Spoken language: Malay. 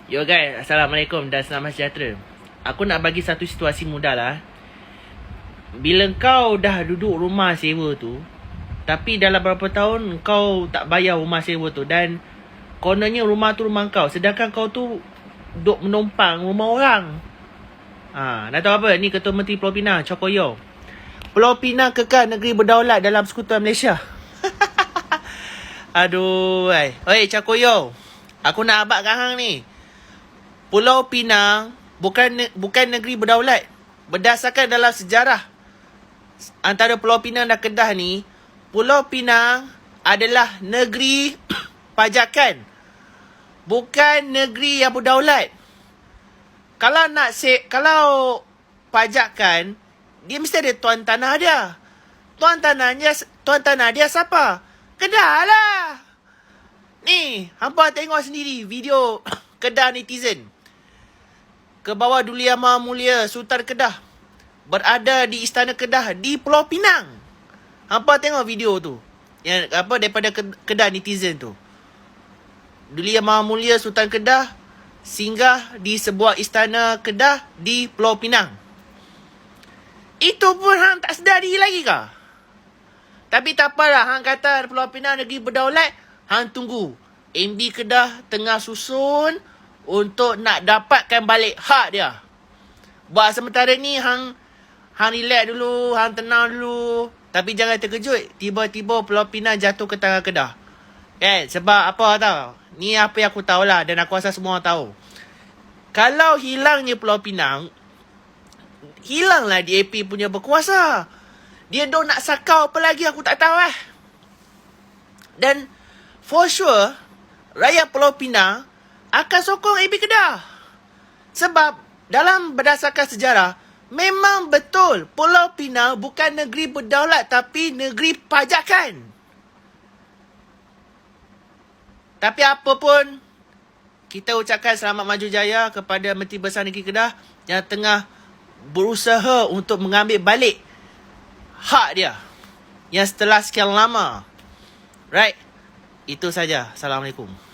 Yo guys, Assalamualaikum dan selamat sejahtera. Aku nak bagi satu situasi mudah lah. Bila kau dah duduk rumah sewa tu, tapi dalam berapa tahun kau tak bayar rumah sewa tu, dan kononnya rumah tu rumah kau, sedangkan kau tu duduk menumpang rumah orang. Nak tahu apa? Ni Ketua Menteri Pulau Pinang, Chokoyo. Pulau Pinang kekal negeri berdaulat dalam Sekutuan Malaysia. Aduh, oi Chokoyo. Aku nak abad kat hang ni. Pulau Pinang bukan negeri berdaulat. Berdasarkan dalam sejarah antara Pulau Pinang dan Kedah ni, Pulau Pinang adalah negeri pajakan, bukan negeri yang berdaulat. Kalau pajakan, dia mesti ada tuan tanah dia. Tuan tanah dia siapa? Kedah lah. Ni, hampa tengok sendiri video Kedah netizen. Ke bawah Duli Yang Maha Mulia Sultan Kedah berada di Istana Kedah di Pulau Pinang. Hampa tengok video tu. Yang daripada Kedah netizen tu. Duli Yang Maha Mulia Sultan Kedah singgah di sebuah istana Kedah di Pulau Pinang. Itu pun hang tak sedar diri lagi kah? Tapi tak apalah, hang kata Pulau Pinang negeri berdaulat, hang tunggu. MB Kedah tengah susun untuk nak dapatkan balik hak dia. Buat sementara ni hang relax dulu, hang tenang dulu. Tapi jangan terkejut tiba-tiba Pulau Pinang jatuh ke tangan Kedah. Kan? Sebab apa tau? Ni apa yang aku tahulah dan aku rasa semua orang tahu. Kalau hilangnya Pulau Pinang, hilanglah DAP punya berkuasa. Dia dong nak sakau apa lagi aku tak tahu Dan for sure rakyat Pulau Pinang akan sokong AB Kedah. Sebab dalam berdasarkan sejarah, memang betul Pulau Pinang bukan negeri berdaulat tapi negeri pajakan. Tapi apa pun, kita ucapkan selamat maju jaya kepada Menteri Besar Negeri Kedah yang tengah berusaha untuk mengambil balik hak dia yang setelah sekian lama. Right? Itu saja. Assalamualaikum.